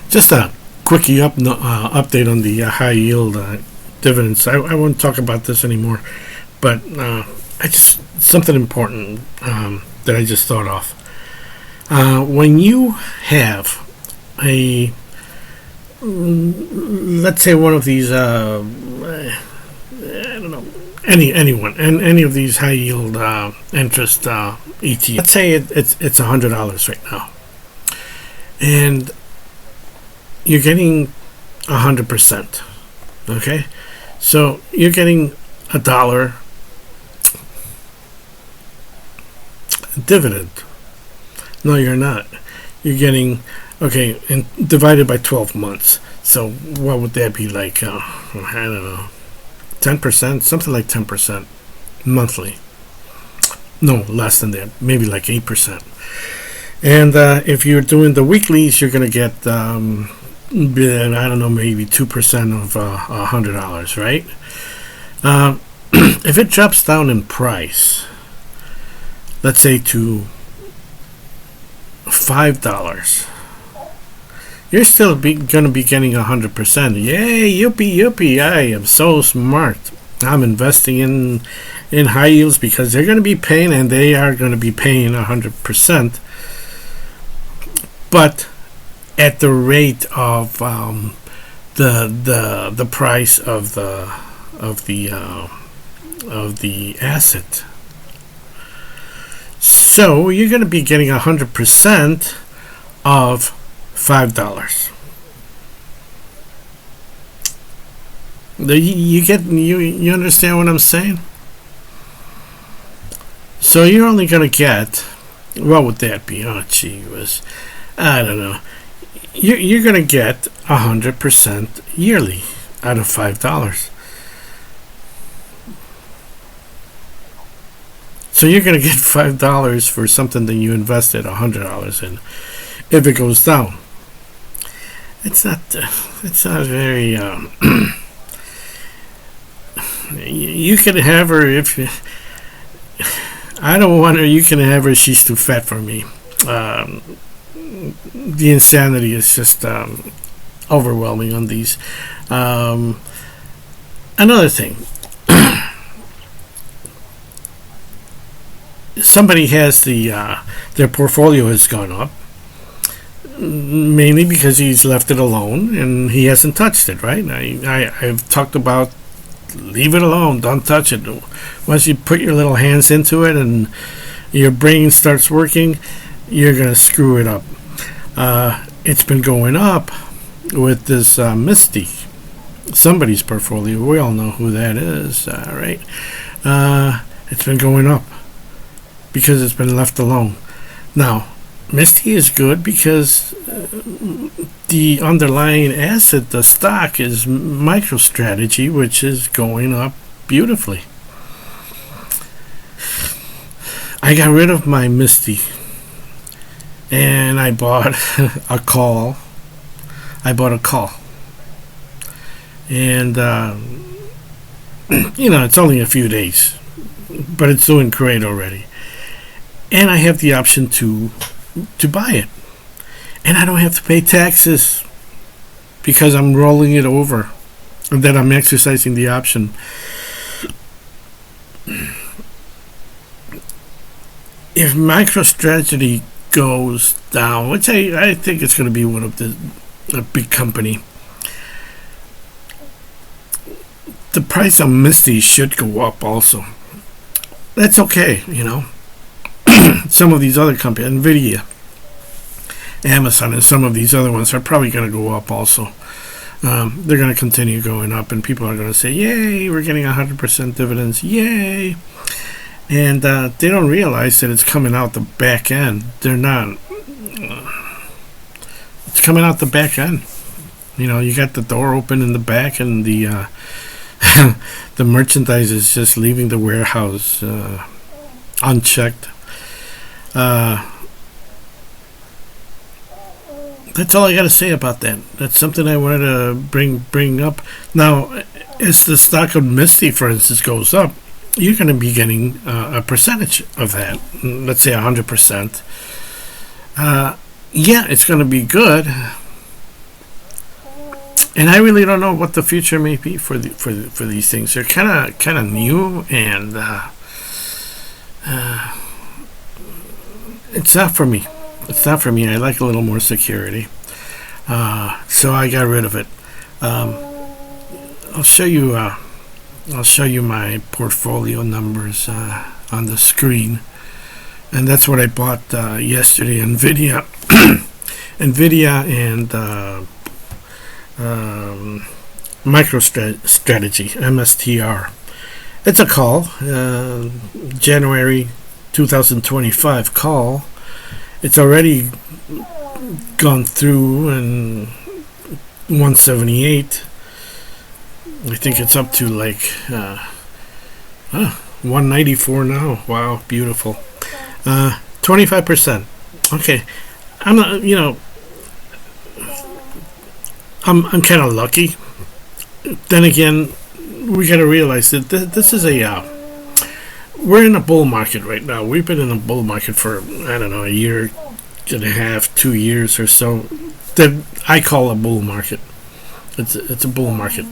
Just a quickie update on the high yield dividends. I won't talk about this anymore, but something important that I just thought of. When you have let's say one of these, I don't know, any of these high yield interest ETFs. Let's say it's $100 right now, and you're getting 100%. Okay, so you're getting $1 dividend. No, you're not. You're getting, okay, and divided by 12 months. So what would that be like? I don't know, 10%, something like 10% monthly. No, less than that, maybe like 8%. And if you're doing the weeklies, you're going to get, I don't know, maybe 2% of $100, right? If it drops down in price, let's say to $5, you're still going to be getting 100%. Yay, yippee, I am so smart. I'm investing in high yields because they're going to be paying, and they are going to be paying 100%, but at the rate of the price of the asset. So you're going to be getting 100% of $5. You understand what I'm saying? So you're only going to get, what would that be? Oh, gee whiz, I don't know. You're going to get 100% yearly out of $5. So you're going to get $5 for something that you invested $100 in. If it goes down, it's not very. You can have her if I don't want her. You can have her. She's too fat for me. The insanity is just overwhelming on these. Another thing. Somebody has their portfolio has gone up, mainly because he's left it alone and he hasn't touched it, right? I've talked about leave it alone, don't touch it. Once you put your little hands into it and your brain starts working, you're going to screw it up. It's been going up with this Misty, somebody's portfolio. We all know who that is, right? It's been going up because it's been left alone. Now, Misty is good because the underlying asset, the stock, is MicroStrategy, which is going up beautifully. I got rid of my Misty and I bought a call. And it's only a few days, but it's doing great already. And I have the option to buy it, and I don't have to pay taxes because I'm rolling it over, and that I'm exercising the option. If MicroStrategy goes down, which I think it's going to be one of a big company, the price of Misty should go up also. That's okay, Some of these other companies, NVDY, Amazon, and some of these other ones are probably going to go up also. They're going to continue going up, and people are going to say, yay, we're getting 100% dividends, yay. And they don't realize that it's coming out the back end. They're not. It's coming out the back end. You got the door open in the back, and the the merchandise is just leaving the warehouse unchecked. That's all I got to say about that. That's something I wanted to bring up. Now, as the stock of Misty, for instance, goes up, you're going to be getting a percentage of that. Let's say 100%. Yeah, it's going to be good, and I really don't know what the future may be for these things. They're kind of new, and it's not for me. It's not for me. I like a little more security, so I got rid of it. I'll show you. I'll show you my portfolio numbers on the screen, and that's what I bought yesterday. NVDA, NVIDIA, and MicroStrategy MSTR. It's a call, January 2025 call. It's already gone through, and 178. I think it's up to like 194 now. Wow, beautiful. 25%. Okay, I'm not. I'm kind of lucky. Then again, we got to realize that this is we're in a bull market right now. We've been in a bull market for, I don't know, a year and a half, 2 years or so. That I call a bull market. It's a bull market.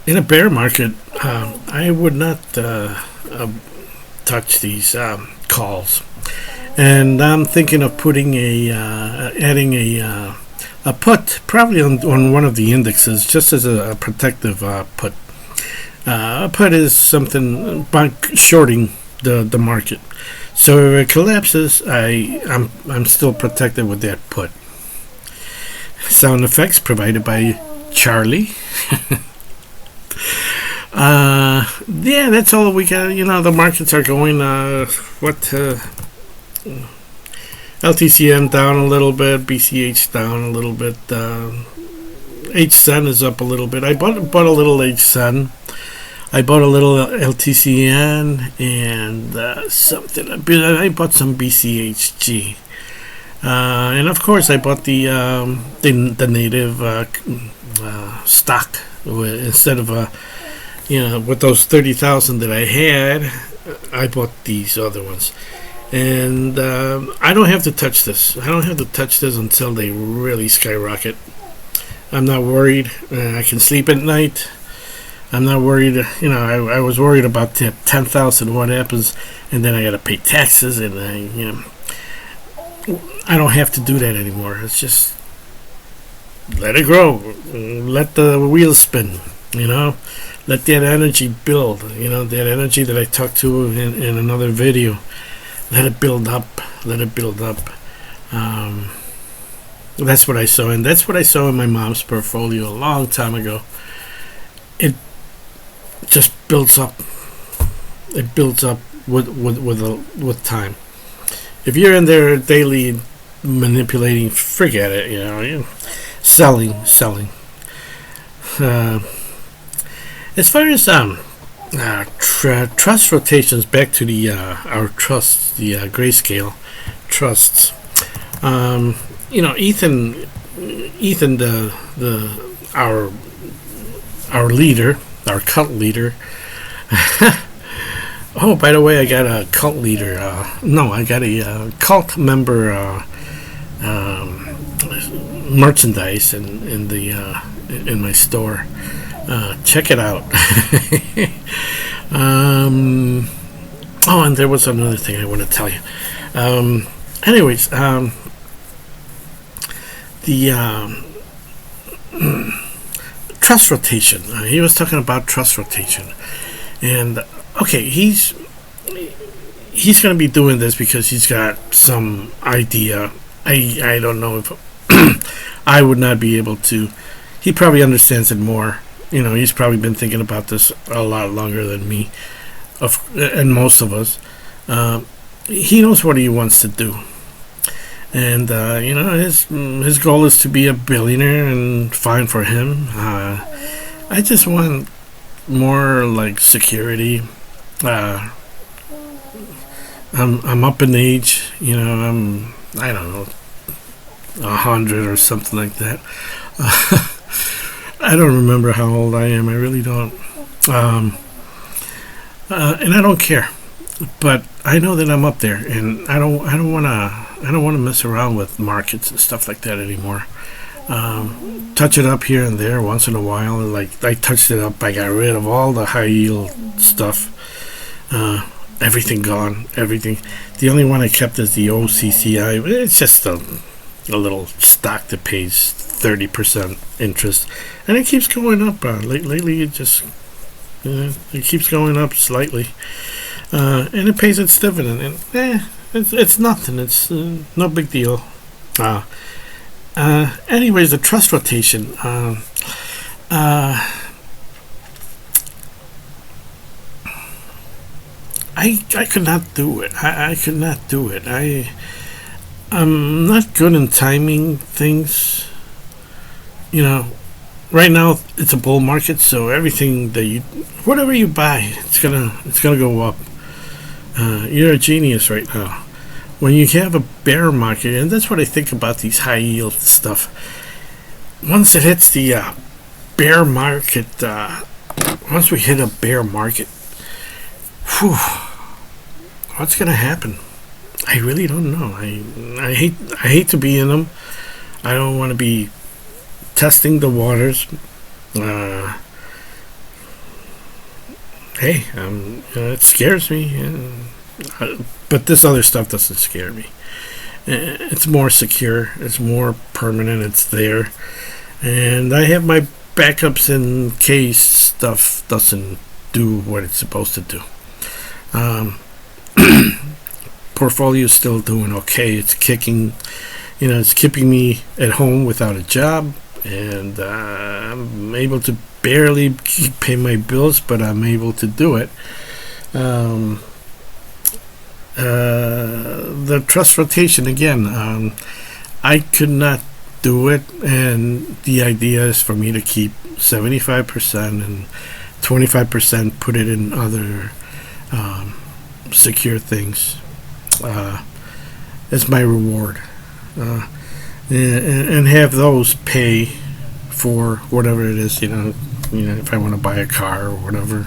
In a bear market, I would not touch these calls, and I'm thinking of putting adding a put, probably on one of the indexes, just as a protective put. A put is something by shorting the market, so if it collapses, I'm still protected with that put. Sound effects provided by Charlie. Yeah, that's all we got. The markets are going. LTCM down a little bit, BCH down a little bit. HZEN is up a little bit. I bought a little HZEN. I bought a little LTCN and something. I bought some BCHG. And of course, I bought the native stock instead of with those 30,000 that I had. I bought these other ones, and I don't have to touch this. I don't have to touch this until they really skyrocket. I'm not worried. I can sleep at night. I'm not worried. I was worried about 10,000. What happens? And then I got to pay taxes, and I don't have to do that anymore. It's just let it grow, let the wheels spin. Let that energy build. That energy that I talked to in another video. Let it build up. Let it build up. That's what I saw, and that's what I saw in my mom's portfolio a long time ago. It just builds up. It builds up with time. If you're in there daily manipulating, forget it. Selling. As far as trust rotations, back to the our trusts, the Grayscale trusts. Ethan, our leader, our cult leader. Oh, by the way, I got a cult leader. I got a cult member merchandise in my store. Check it out. And there was another thing I want to tell you. Anyways, the trust rotation. He was talking about trust rotation, and okay, he's going to be doing this because he's got some idea. I don't know if I would not be able to. He probably understands it more. He's probably been thinking about this a lot longer than me, and most of us. He knows what he wants to do, and his goal is to be a billionaire, and fine for him. I just want more like security. I'm up in age. I don't know, 100 or something like that. I don't remember how old I am. I really don't. And I don't care. But I know that I'm up there, and I don't want to I don't want to mess around with markets and stuff like that anymore. Touch it up here and there once in a while. Like I touched it up, I got rid of all the high yield stuff. Everything gone. Everything. The only one I kept is the OCCI. It's just a little stock that pays 30% interest, and it keeps going up. Lately, it just it keeps going up slightly, and it pays its dividend. And it's nothing. It's no big deal. Anyways, the trust rotation. I could not do it. I could not do it. I'm not good in timing things. You know, right now it's a bull market, so everything that whatever you buy, it's gonna go up. You're a genius right now. When you have a bear market, and that's what I think about these high yield stuff. Once it hits the bear market, once we hit a bear market, whew, what's gonna happen? I really don't know. I hate to be in them. I don't want to be testing the waters. Hey, it scares me. But this other stuff doesn't scare me. It's more secure. It's more permanent. It's there. And I have my backups in case stuff doesn't do what it's supposed to do. Portfolio is still doing okay. It's kicking, it's keeping me at home without a job, and I'm able to barely pay my bills, but I'm able to do it. The trust rotation again, I could not do it, and the idea is for me to keep 75% and 25% put it in other secure things as my reward, and have those pay for whatever it is, if I want to buy a car or whatever,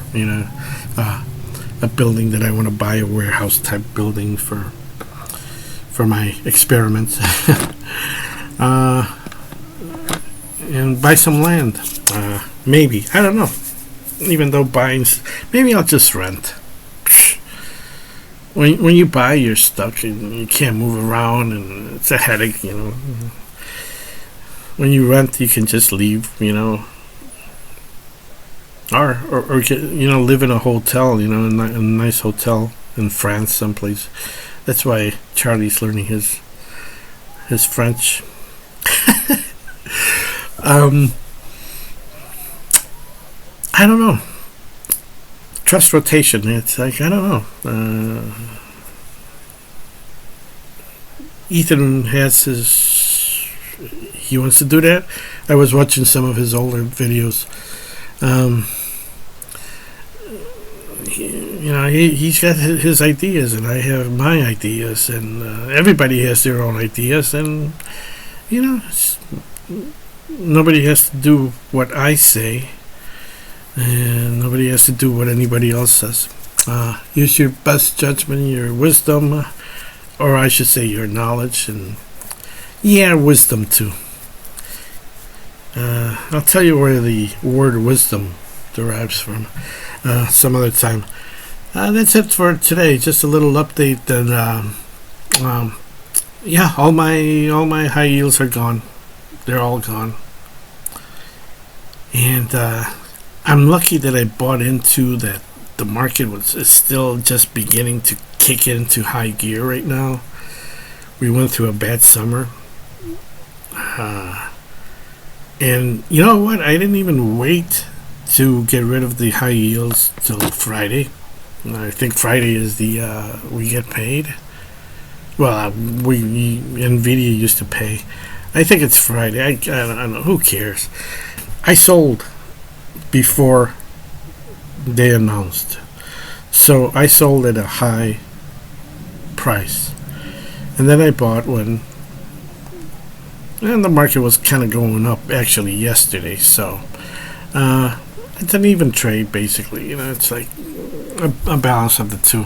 a building that I want to buy, a warehouse type building for my experiments, and buy some land, maybe, I don't know. Even though maybe I'll just rent. When you buy, you're stuck and you can't move around, and it's a headache, When you rent, you can just leave, or live in a hotel, in a nice hotel in France someplace. That's why Charlie's learning his French. I don't know. Trust rotation. It's like, I don't know. Ethan has he wants to do that. I was watching some of his older videos. He's got his ideas, and I have my ideas, and everybody has their own ideas, and nobody has to do what I say, and nobody has to do what anybody else says. Use your best judgment, your wisdom, or I should say your knowledge, and wisdom too. I'll tell you where the word wisdom derives from some other time. That's it for today. Just a little update, and all my high yields are gone. They're all gone. And I'm lucky that I bought into that. The market is still just beginning to kick into high gear right now. We went through a bad summer. And you know what? I didn't even wait to get rid of the high yields till Friday. I think Friday is the we get paid. Well, NVDA used to pay. I think it's Friday. I don't know. Who cares? I sold before they announced, so I sold at a high price, and then I bought when, and the market was kind of going up actually yesterday. So it's an even trade basically. It's like a balance of the two.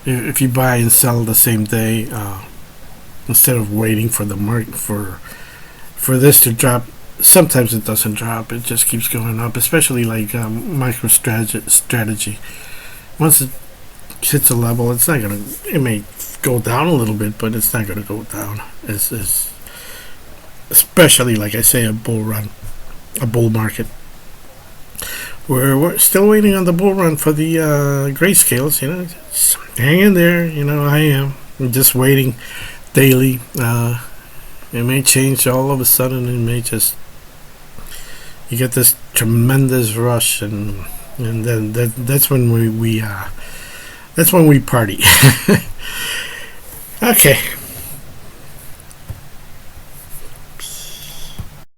If you buy and sell the same day, instead of waiting for the market for this to drop. Sometimes it doesn't drop, it just keeps going up, especially like MicroStrategy. Once it hits a level, it's not gonna, it may go down a little bit, but it's not gonna go down as especially, like I say, a bull market. We're still waiting on the bull run for the grayscales. Just hang in there. I am. I'm just waiting daily. It may change all of a sudden. It may just, you get this tremendous rush, and then that's when we party. Okay.